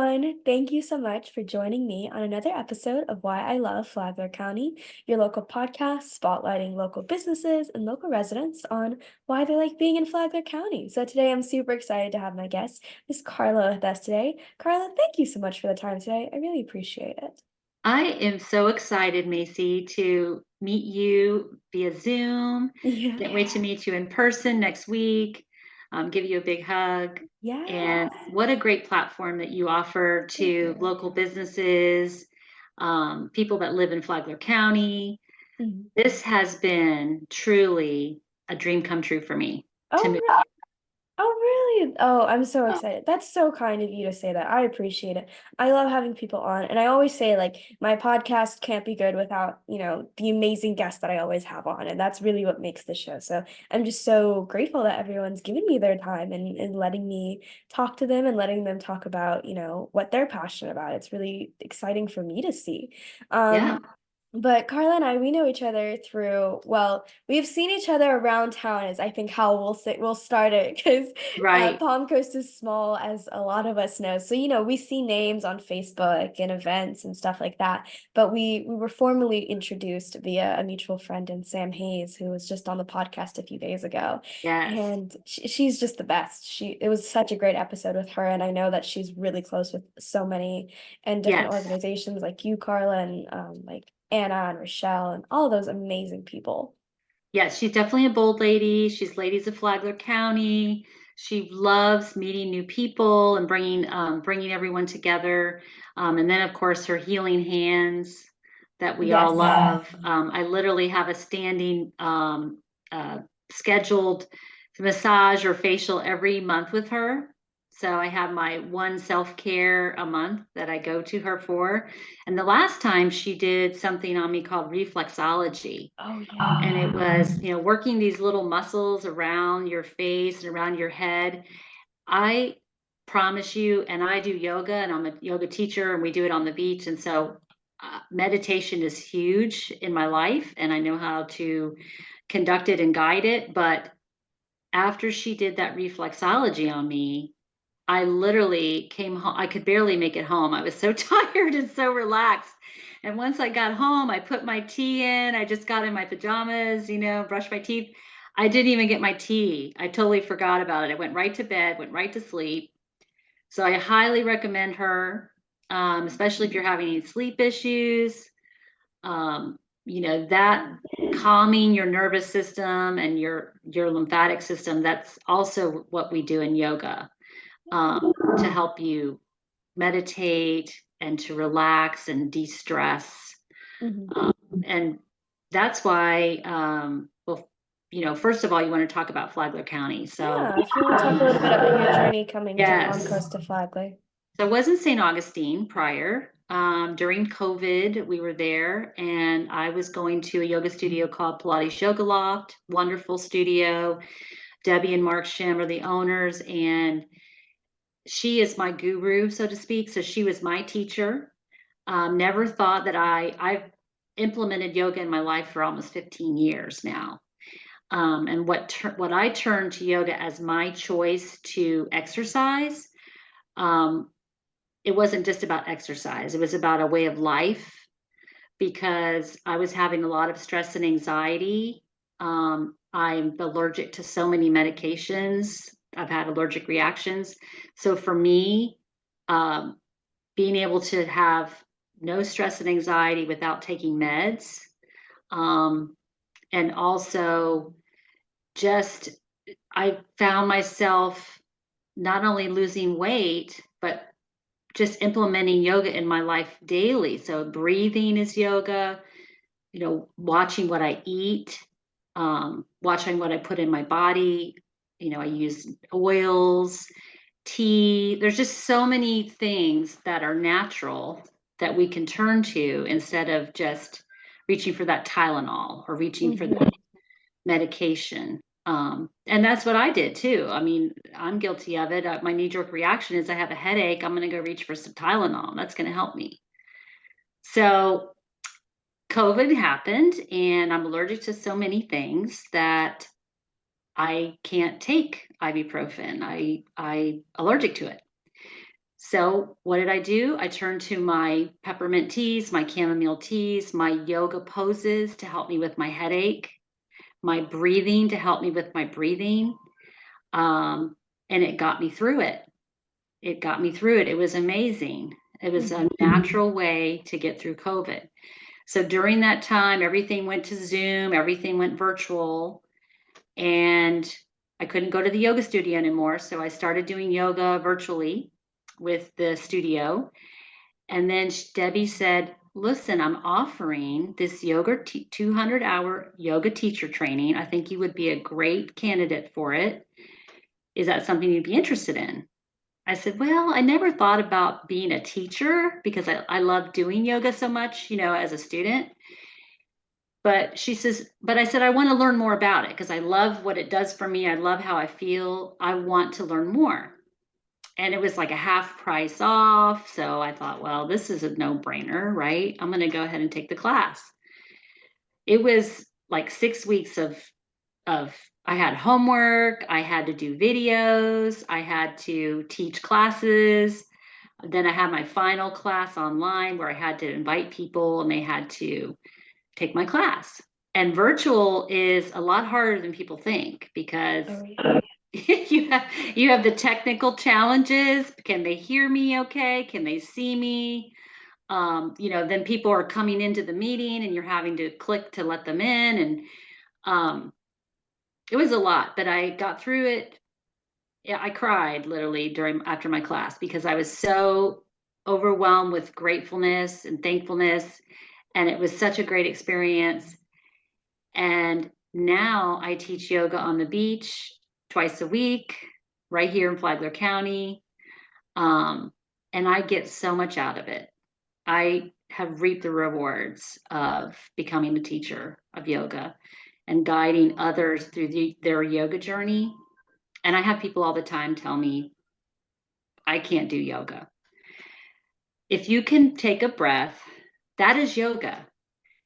everyone. Thank you so much for joining me on another episode of Why I Love Flagler County, your local podcast spotlighting local businesses and local residents on why they like being in Flagler County. So today I'm super excited to have my guest, Miss Carla, with us today. Carla, thank you so much for the time today. I really appreciate it. I am so excited, Macy, to meet you via Zoom. Yeah. Can't wait to meet you in person next week, give you a big hug. And Yes. what a great platform that you offer Thank to you. local businesses, people that live in Flagler County. Mhm. This has been truly a dream come true for me to move. Oh, oh, really? Oh, I'm so excited. That's so kind of you to say that. I appreciate it. I love having people on, and I always say, like, my podcast can't be good without, the amazing guests that I always have on, and that's really what makes the show. So I'm just so grateful that everyone's giving me their time and letting me talk to them and letting them talk about, what they're passionate about. It's really exciting for me to see. Yeah, But Carla and I, we know each other through, well, we've seen each other around town is I think how we'll start it because right. Palm Coast is small as a lot of us know. So, we see names on Facebook and events and stuff like that. But we were formally introduced via a mutual friend in Sam Hayes, who was just on the podcast a few days ago. Yes, And she's just the best. It was such a great episode with her. And I know that she's really close with so many and different yes. organizations like you, Carla, and like Anna and Rochelle and all those amazing people. Yes, she's definitely a bold lady. She's Ladies of Flagler County. She loves meeting new people and bringing everyone together. And then, of course, her healing hands that we all Yes. love. I literally have a standing uh, scheduled massage or facial every month with her. So I have my one self-care a month that I go to her for. And the last time she did something on me called reflexology, Oh yeah. and it was, working these little muscles around your face and around your head. I promise you, and I do yoga, and I'm a yoga teacher, and we do it on the beach. And so meditation is huge in my life, and I know how to conduct it and guide it. But after she did that reflexology on me, I literally came home. I could barely make it home. I was so tired and so relaxed. And once I got home, I put my tea in. I just got in my pajamas, brushed my teeth. I didn't even get my tea. I totally forgot about it. I went right to bed, went right to sleep. So I highly recommend her, especially if you're having any sleep issues. That calming your nervous system and your lymphatic system. That's also what we do in yoga, to help you meditate and to relax and de-stress. Mhm. Um, and that's why, well, first of all, you want to talk about Flagler County. So, Yeah, if you want to talk a little bit about your journey coming to Palm yes. Coast to Flagler. So I was in St. Augustine prior. During COVID, we were there, and I was going to a yoga studio called Pilates Yoga Loft. Wonderful studio. Debbie and Mark Shim are the owners, and she is my guru, so to speak. So she was my teacher. Never thought that I've implemented yoga in my life for almost 15 years now. And what I turned to yoga as my choice to exercise, um, it wasn't just about exercise. It was about a way of life because I was having a lot of stress and anxiety. I'm allergic to so many medications. I've had allergic reactions. So for me, um, being able to have no stress and anxiety without taking meds, um, and also just I found myself not only losing weight, but just implementing yoga in my life daily. So breathing is yoga, watching what I eat, watching what I put in my body. I use oils, tea. There's just so many things that are natural that we can turn to instead of just reaching for that Tylenol or reaching for Hmm. that medication. And that's what I did too. I mean, I'm guilty of it. My knee jerk reaction is I have a headache. I'm going to go reach for some Tylenol. That's going to help me. So COVID happened, and I'm allergic to so many things that I can't take ibuprofen. I allergic to it. So what did I do? I turned to my peppermint teas, my chamomile teas, my yoga poses to help me with my headache, my breathing to help me with my breathing. Um, and it got me through it. It got me through it. It was amazing. It was a Mhm. natural way to get through COVID. So during that time, everything went to Zoom, everything went virtual, and I couldn't go to the yoga studio anymore. So I started doing yoga virtually with the studio. And then Debbie said, listen, I'm offering this 200-hour yoga teacher training. I think you would be a great candidate for it. Is that something you'd be interested in? I said, well, I never thought about being a teacher because I love doing yoga so much, as a student. But she says, but I said, I want to learn more about it because I love what it does for me. I love how I feel. I want to learn more. And it was like a half price off. So I thought, well, this is a no brainer, right? I'm going to go ahead and take the class. It was like 6 weeks of I had homework, I had to do videos, I had to teach classes. Then I had my final class online where I had to invite people and they had to take my class. And virtual is a lot harder than people think because Oh, yeah. you have the technical challenges. Can they hear me okay? Can they see me? Then people are coming into the meeting and you're having to click to let them in. And um, it was a lot, but I got through it. Yeah, I cried literally during after my class because I was so overwhelmed with gratefulness and thankfulness. And it was such a great experience. And now I teach yoga on the beach twice a week, right here in Flagler County. Um, and I get so much out of it. I have reaped the rewards of becoming a teacher of yoga and guiding others through their yoga journey. And I have people all the time tell me, I can't do yoga. If you can take a breath, that is yoga.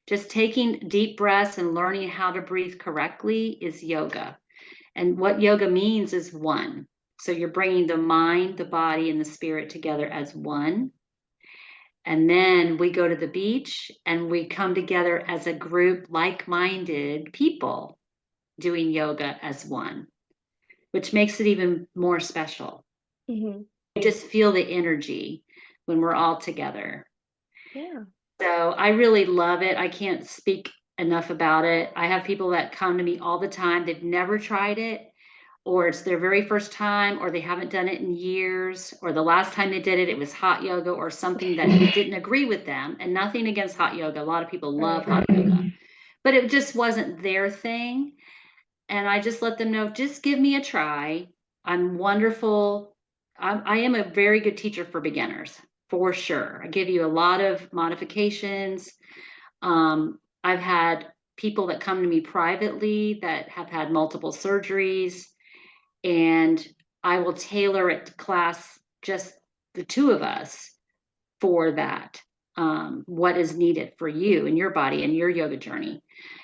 Just taking deep breaths and learning how to breathe correctly is yoga. And what yoga means is one. So you're bringing the mind, the body, and the spirit together as one. And then we go to the beach and we come together as a group, like minded people doing yoga as one, which makes it even more special. Mhm. I just feel the energy when we're all together. Yeah. So I really love it. I can't speak enough about it. I have people that come to me all the time. They've never tried it, or it's their very first time, or they haven't done it in years, or the last time they did it, it was hot yoga or something that didn't agree with them. And nothing against hot yoga. A lot of people love Right. hot yoga, but it just wasn't their thing. And I just let them know, just give me a try. I'm wonderful. I am a very good teacher for beginners, for sure. I give you a lot of modifications. I've had people that come to me privately that have had multiple surgeries, and I will tailor it to class, just the two of us, for that. What is needed for you and your body and your yoga journey.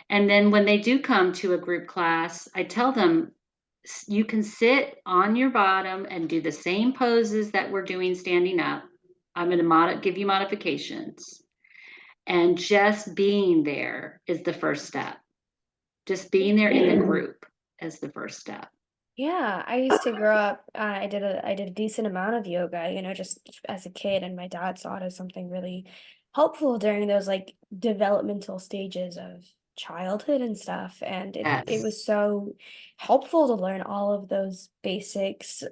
And then when they do come to a group class, I tell them you can sit on your bottom and do the same poses that we're doing standing up. I'm going to give you modifications. And just being there is the first step. Just being there in the group is the first step. Yeah, I used to grow up, I did a decent amount of yoga, just as a kid, and my dad saw it as something really helpful during those like developmental stages of childhood and stuff. And it Yes. was so helpful to learn all of those basics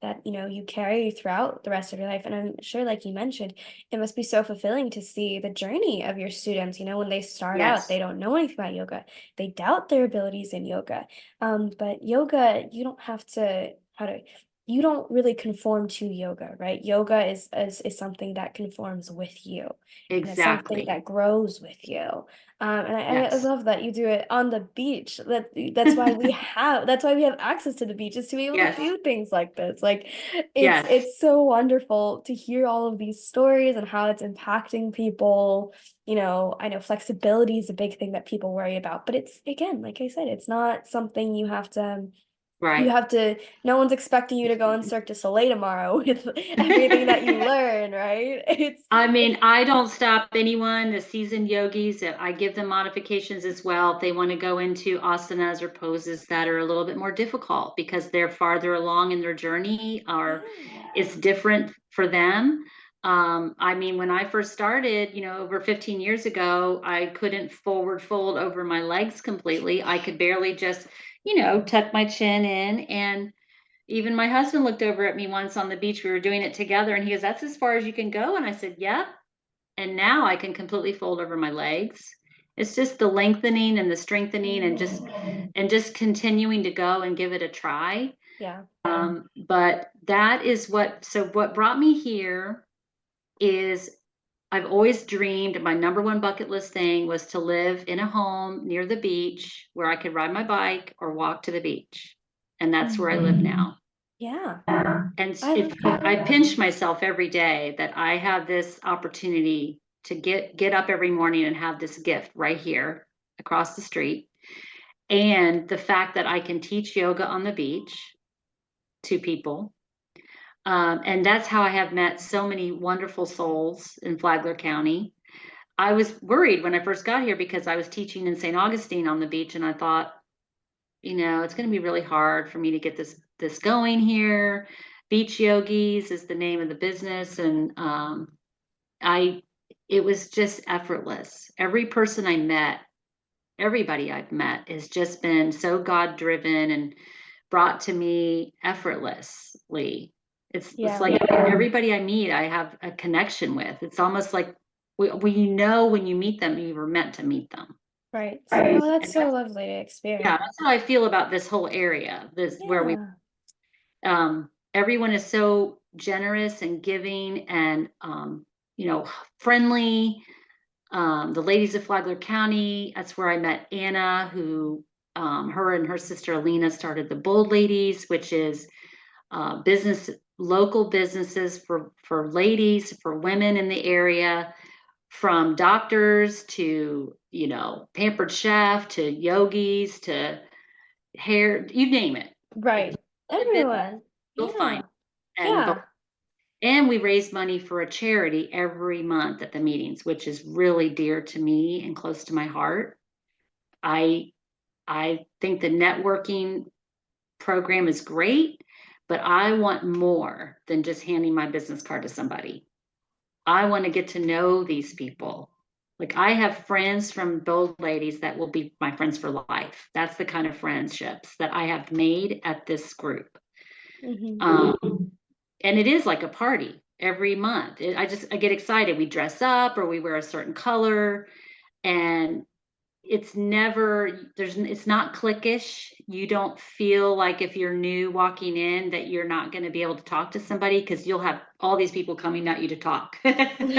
that you carry throughout the rest of your life. And I'm sure, like you mentioned, it must be so fulfilling to see the journey of your students. When they start out, Yes. they don't know anything about yoga, they doubt their abilities in yoga, but yoga, you don't have to how to you don't really conform to yoga, right? Yoga is something that conforms with you, and it's something Exactly. that grows with you. And I Yes. love that you do it on the beach. That's why we have access to the beach, is to be able to Yes. do things like this. Like it's Yes. it's so wonderful to hear all of these stories and how it's impacting people. I know flexibility is a big thing that people worry about, but it's, again, like I said, it's not something you have to You Right. have to, no one's expecting you to go on Cirque du Soleil tomorrow with everything that you learn, right? I mean, It's I don't stop anyone, the seasoned yogis, I give them modifications as well if they want to go into asanas or poses that are a little bit more difficult because they're farther along in their journey or yeah, it's different for them. I mean, when I first started, over 15 years ago, I couldn't forward fold over my legs completely. I could barely just, tuck my chin in. And even my husband looked over at me once on the beach. We were doing it together and he goes, "That's as far as you can go." And I said, "Yep." And now I can completely fold over my legs. It's just the lengthening and the strengthening and just continuing to go and give it a try. yeah, But that is what brought me here is I've always dreamed my number one bucket list thing was to live in a home near the beach where I could ride my bike or walk to the beach. And that's where I live now. yeah. And I if love that. I pinch myself every day that I have this opportunity to get up every morning and have this gift right here across the street, and the fact that I can teach yoga on the beach to people. And that's how I have met so many wonderful souls in Flagler County. I was worried when I first got here because I was teaching in St. Augustine on the beach, and I thought, it's going to be really hard for me to get this going here. Beach Yogis is the name of the business, and I it was just effortless. Every person I met, everybody I've met has just been so God driven and brought to me effortlessly. It's Yeah, like everybody I meet, I have a connection with. It's almost like when you meet them, you were meant to meet them. right. Right. Oh, that's And so lovely to yeah, experience. that's how I feel about this whole area. This where we Yeah, everyone is so generous and giving and friendly. The ladies of Flagler County, that's where I met Anna, who her and her sister Alina started the Bold Ladies, which is business local businesses for ladies, for women in the area, from doctors to pampered chef to yogis to hair, you name it. If right. you want a business, Everyone. you'll find Yeah, it. yeah. And we raise money for a charity every month at the meetings, which is really dear to me and close to my heart. I I think the networking program is great, but I want more than just handing my business card to somebody. I want to get to know these people. Like I have friends from Bold Ladies that will be my friends for life. That's the kind of friendships that I have made at this group. Hmm. Um, and it is like a party every month. I get excited. We dress up or we wear a certain color, and it's not cliquish. You don't feel like if you're new walking in that you're not going to be able to talk to somebody because you'll have all these people coming at you to talk. Welcome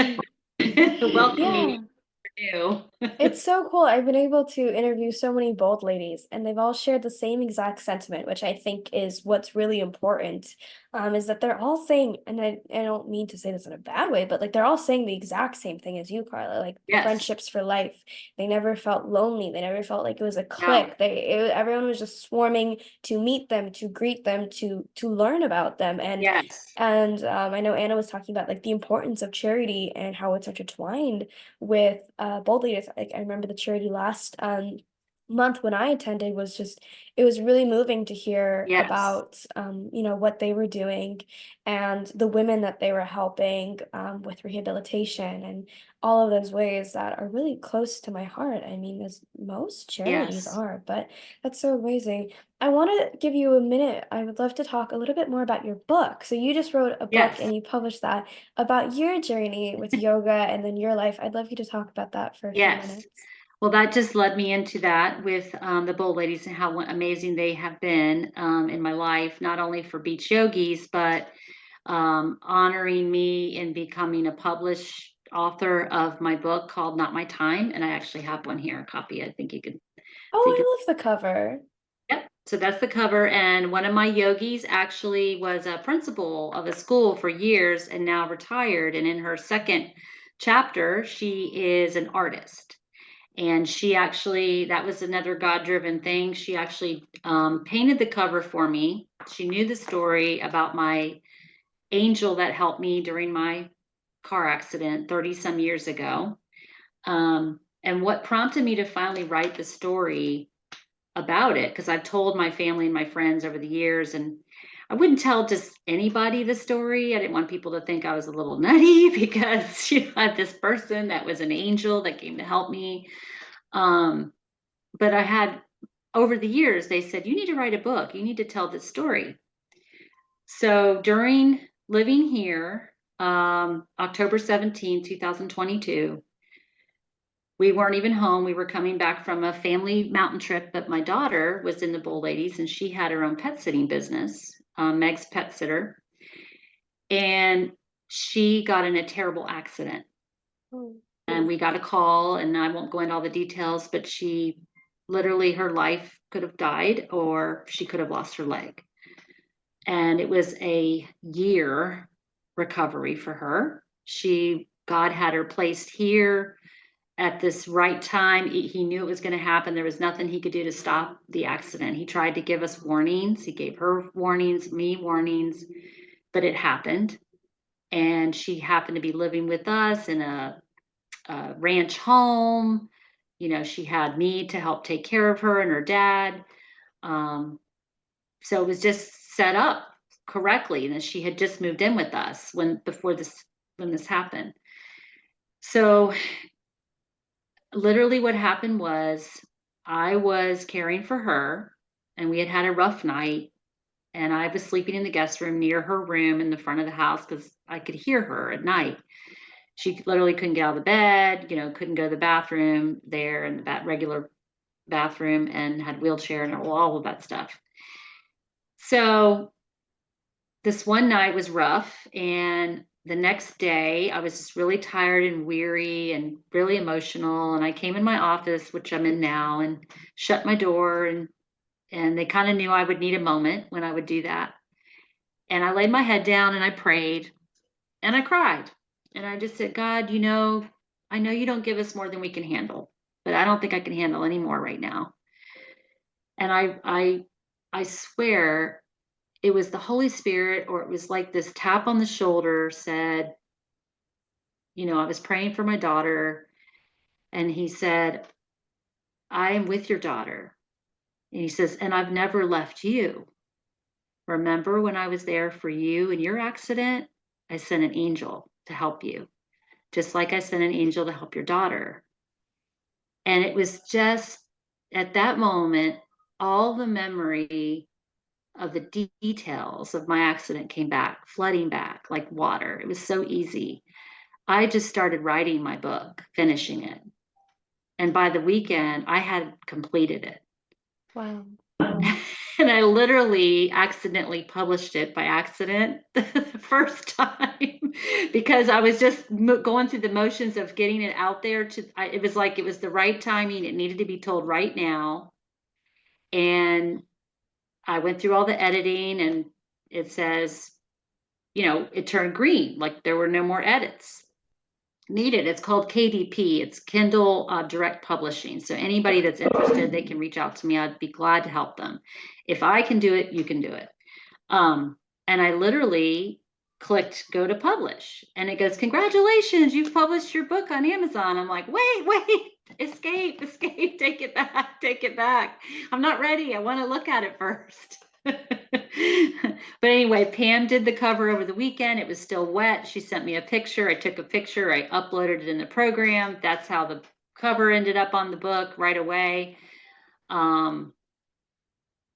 meeting Yeah. for new. It's so cool. I've been able to interview so many bold ladies, and they've all shared the same exact sentiment, which I think is what's really important. Is that they're all saying, and I don't mean to say this in a bad way, but like they're all saying the exact same thing as you, Carla, like Yes. friendships for life. They never felt lonely. They never felt like it was a No. clique. Everyone was just swarming to meet them, to greet them, to learn about them. Yes. And I know Anna was talking about like the importance of charity and how it's intertwined with bold leaders. Like I remember the charity last month when I attended was just it was really moving to hear Yes. about what they were doing and the women that they were helping with rehabilitation and all of those ways that are really close to my heart. I mean, as most charities Yes. are, but that's so amazing. I want to give you a minute. I would love to talk a little bit more about your book. So you just wrote a book Yes. and you published that about your journey with yoga and then your life. I'd love you to talk about that for a few Yes. minutes. Well, that just led me into that with the Bold Ladies and how amazing they have been in my life, not only for beach yogis, but honoring me in becoming a published author of my book called Not My Time. And I actually have one here, a copy. I think you could take it. Oh, I love the cover. Yep. So that's the cover. And one of my yogis actually was a principal of a school for years and now retired. And in her second chapter, she is an artist. And she actually, that was another God-driven thing. She actually painted the cover for me. She knew the story about my angel that helped me during my car accident 30 some years ago. And what prompted me to finally write the story about it, because I've told my family and my friends over the years, and I wouldn't tell just anybody the story. I didn't want people to think I was a little nutty because I had this person that was an angel that came to help me. But I had, over the years, they said, you need to write a book. You need to tell this story. So during living here, October 2022, we weren't even home. We were coming back from a family mountain trip, but my daughter was in the Bull Ladies and she had her own pet sitting business, Meg's Pet Sitter. And she got in a terrible accident. Oh, And we got a call, and I won't go into all the details, but she literally, her life could have died or she could have lost her leg. And it was a year recovery for her. God had her placed here at this right time. He knew it was going to happen. There was nothing he could do to stop the accident. He tried to give us warnings. He gave her warnings, me warnings, but it happened. And she happened to be living with us in a ranch home. She had me to help take care of her and her dad. So it was just set up correctly. And she had just moved in with us when this happened. So literally what happened was I was caring for her and we had had a rough night, and I was sleeping in the guest room near her room in the front of the house because I could hear her at night. She literally couldn't get out of the bed, couldn't go to the bathroom there in that regular bathroom, and had wheelchair and all of that stuff. So this one night was rough, and the next day I was just really tired and weary and really emotional. And I came in my office, which I'm in now, and shut my door, and they kind of knew I would need a moment when I would do that. And I laid my head down and I prayed and I cried. And I just said, God, I know you don't give us more than we can handle, but I don't think I can handle any more right now. And I swear it was the Holy Spirit, or it was like this tap on the shoulder said, I was praying for my daughter, and he said, I am with your daughter. And he says, and I've never left you. Remember when I was there for you in your accident? I sent an angel to help you, just like I sent an angel to help your daughter. And it was just at that moment, all the memory of the details of my accident came back, flooding back like water. It was so easy. I just started writing my book, finishing it. And by the weekend, I had completed it. wow. And I literally accidentally published it by accident the first time because I was just going through the motions of getting it out there. It was like it was the right timing. It needed to be told right now. And I went through all the editing, and it says, it turned green, like there were no more edits needed. It's called KDP. It's Kindle Direct Publishing. So anybody that's interested, they can reach out to me. I'd be glad to help them. If I can do it, you can do it. And I literally clicked go to publish, and it goes, congratulations, you've published your book on Amazon. I'm like, wait, escape, take it back. I'm not ready. I want to look at it first. But anyway, Pam did the cover over the weekend. It was still wet. She sent me a picture. I took a picture. I uploaded it in the program. That's how the cover ended up on the book right away. And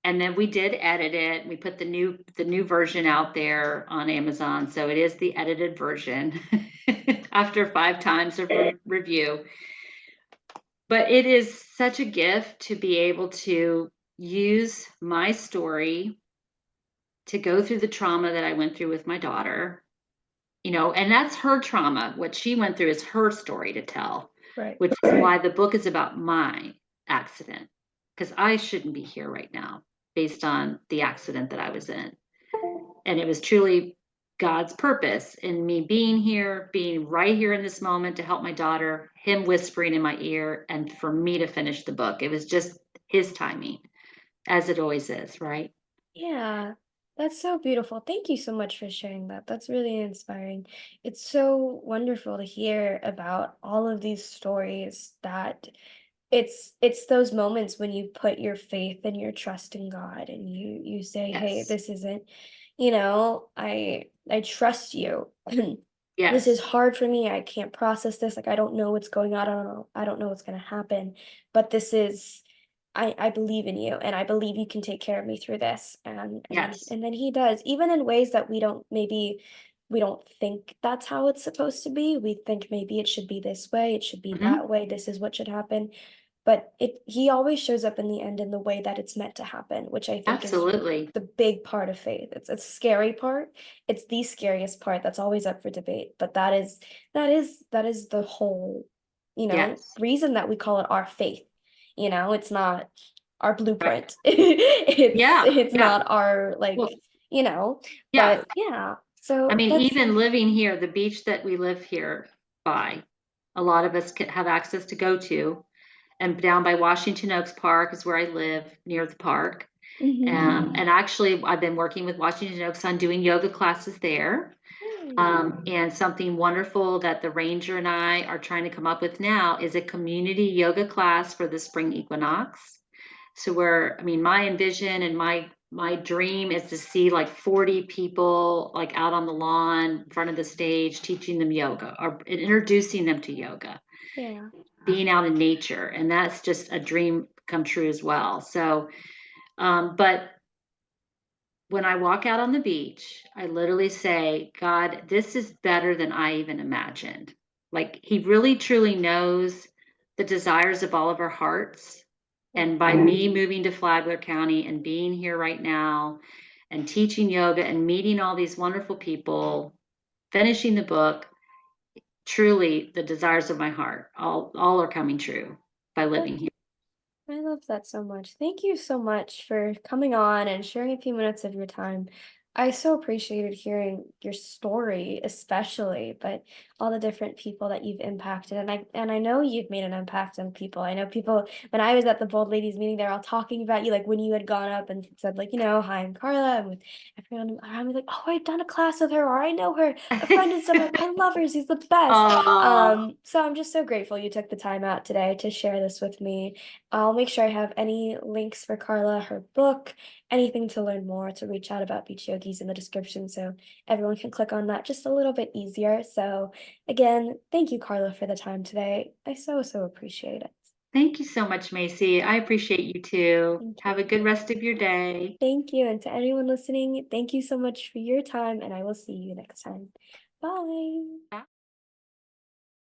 then we did edit it. We put the new version out there on Amazon. So it is the edited version after 5 times of review. But it is such a gift to be able to use my story to go through the trauma that I went through with my daughter, and that's her trauma. What she went through is her story to tell, Right. which is why the book is about my accident, because I shouldn't be here right now based on the accident that I was in. And it was truly God's purpose in me being here, being right here in this moment to help my daughter, him whispering in my ear, and for me to finish the book. It was just his timing, as it always is, right? Yeah, that's so beautiful. Thank you so much for sharing that. That's really inspiring. It's so wonderful to hear about all of these stories that it's those moments when you put your faith and your trust in God and you say, "Hey, Yes. this isn't, I trust you." This is Yes. hard for me. I can't process this. Like I don't know what's going on. I don't know what's going to happen, but this is I believe in you and I believe you can take care of me through this. Yes. And then he does, even in ways that we don't think that's how it's supposed to be. We think maybe it should be this way, it should be Mhm. that way, this is what should happen. But he always shows up in the end in the way that it's meant to happen, which I think is Absolutely. the big part of faith. It's a scary part. It's the scariest part that's always up for debate. But that is the whole, Yes. reason that we call it our faith. It's not our Right. blueprint. it's Yeah. it's Yeah. not our Well, you know, yeah. but yeah. I So mean, that's even living here, the beach that we live here by, a lot of us have access to go to. And down by Washington Oaks Park is where I live, near the park. mhm. And actually, I've been working with Washington Oaks on doing yoga classes there. Mm, And something wonderful that the ranger and I are trying to come up with now is a community yoga class for the spring equinox. So where, I mean, my envision and my dream is to see like 40 people like out on the lawn in front of the stage teaching them yoga or introducing them to yoga, yeah. being out in nature. And that's just a dream come true as well. So, but when I walk out on the beach, I literally say, God, this is better than I even imagined. Like, He really truly knows the desires of all of our hearts. Yeah. And by me moving to Flagler County and being here right now and teaching yoga and meeting all these wonderful people, finishing the book, truly the desires of my heart all are coming true by living here. I love that so much. Thank you so much for coming on and sharing a few minutes of your time. I so appreciated hearing your story, especially, but all the different people that you've impacted. And I know you've made an impact on people. I know people when I was at the Bold Ladies meeting, they're all talking about you, like when you had gone up and said, like, hi, I'm Carla, and with everyone around me, like, oh, I've done a class with her, or I know her, a friend and stuff. Like, I love her, she's the best. Oh, So I'm just so grateful you took the time out today to share this with me. I'll make sure I have any links for Carla, her book, anything to learn more, to reach out about beach yogis in the description so everyone can click on that just a little bit easier. So, again, thank you, Carla, for the time today. I so, so appreciate it. thank you so much, Macy. I appreciate you too. Thank you. Have a good rest of your day. Thank you. And to anyone listening, thank you so much for your time, and I will see you next time. Bye.